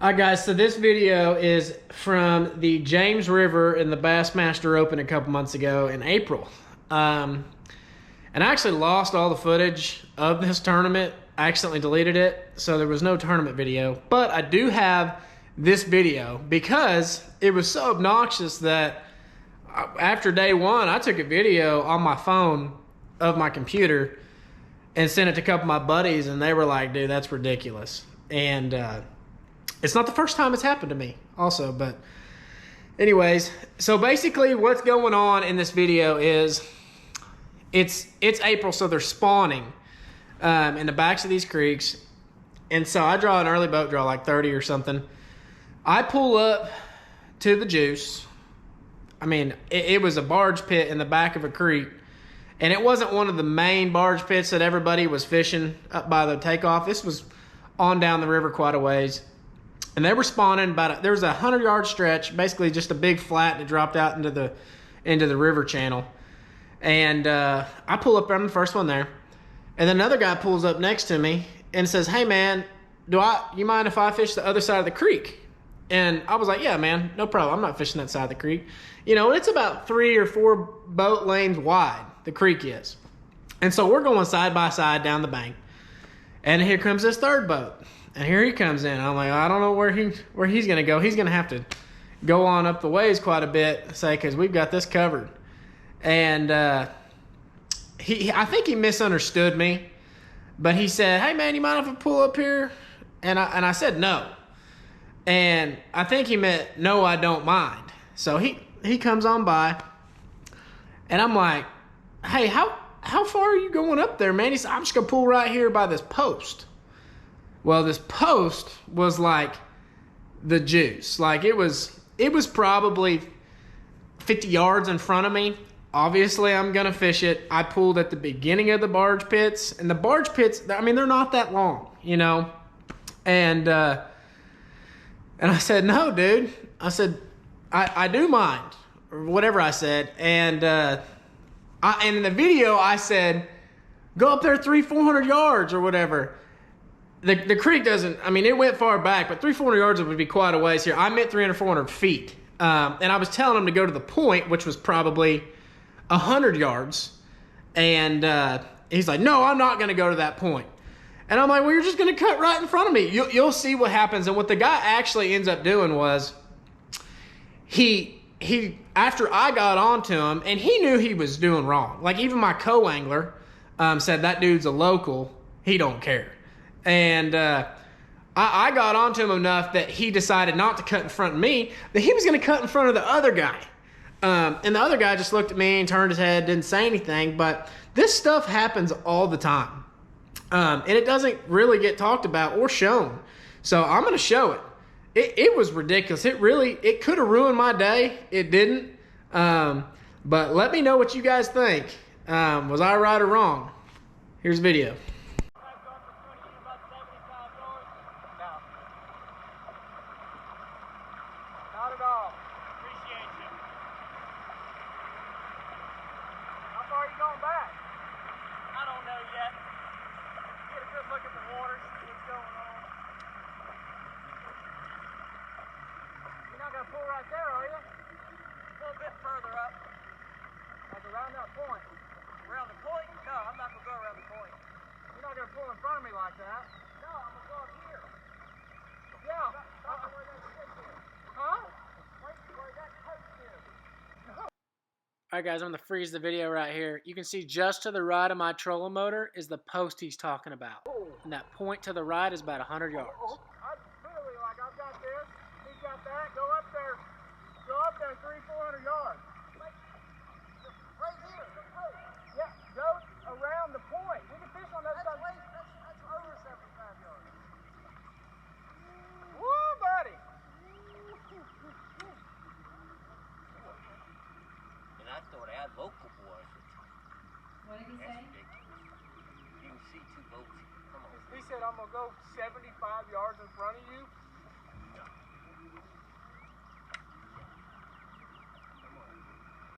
Alright guys, so this video is from the James River in the Bassmaster Open a couple months ago in April. And I actually lost all the footage of this tournament. I accidentally deleted it, so there was no tournament video. But I do have this video because it was so obnoxious that after day one, I took a video on my phone of my computer and sent it to a couple of my buddies, and they were like, dude, that's ridiculous. And it's not the first time it's happened to me also, but anyways, so basically what's going on in this video is it's April, so they're spawning in the backs of these creeks. And so I draw an early boat draw, like 30 or something. I pull up to the juice. I mean, it was a barge pit in the back of a creek, and it wasn't one of the main barge pits that everybody was fishing up by the takeoff. This was on down the river quite a ways. And they were spawning there was a 100-yard stretch, basically just a big flat that dropped out into the river channel. And I pull up, I'm the first one there. And then another guy pulls up next to me and says, hey man, you mind if I fish the other side of the creek? And I was like, yeah, man, no problem. I'm not fishing that side of the creek. You know, it's about 3 or 4 boat lanes wide, the creek is. And so we're going side by side down the bank. And here comes this third boat. And here he comes in. I'm like, I don't know where he's going to go. He's going to have to go on up the ways quite a bit, say, because we've got this covered. And I think he misunderstood me. But he said, hey, man, you mind if I pull up here? And I said no. And I think he meant, no, I don't mind. So he comes on by. And I'm like, hey, how far are you going up there, man? He said, I'm just going to pull right here by this post. Well, this post was like the juice. Like it was probably 50 yards in front of me. Obviously, I'm going to fish it. I pulled at the beginning of the barge pits. And the barge pits, I mean, they're not that long, you know. And I said, no, dude. I said, I do mind. Or whatever I said. And in the video, I said, go up there 300-400 yards or whatever. The creek doesn't, I mean, it went far back, but 300-400 yards would be quite a ways here. I meant 300-400 feet. And I was telling him to go to the point, which was probably 100 yards. And he's like, no, I'm not going to go to that point. And I'm like, well, you're just going to cut right in front of me. You'll see what happens. And what the guy actually ends up doing was he after I got onto him, and he knew he was doing wrong. Like even my co-angler said, that dude's a local. He don't care. And I got onto him enough that he decided not to cut in front of me, that he was going to cut in front of the other guy. And the other guy just looked at me and turned his head, didn't say anything. But this stuff happens all the time. And it doesn't really get talked about or shown. So I'm going to show it. It was ridiculous. It could have ruined my day. It didn't. But let me know what you guys think. Was I right or wrong? Here's the video. Not at all. Appreciate you. How far are you going back? I don't know yet. Get a good look at the water, see what's going on. You're not going to pull right there, are you? A little bit further up. Like around that point. Around the point? No, I'm not going to go around the point. You're not going to pull in front of me like that. No, I'm going to go up here. Yeah. Where that stick is. Huh? All right, guys, I'm going to freeze the video right here. You can see just to the right of my trolling motor is the post he's talking about. And that point to the right is about 100 yards. Clearly, like I've got this, he's got that. Go up there 300-400 yards. Right here, the post. Yeah, go around the point. We can fish on that side. That's over 75 yards. Woo, buddy. And I thought our local boys. What did he say? You can see 2 boats. Come on. He said, I'm going to go 75 yards in front of you.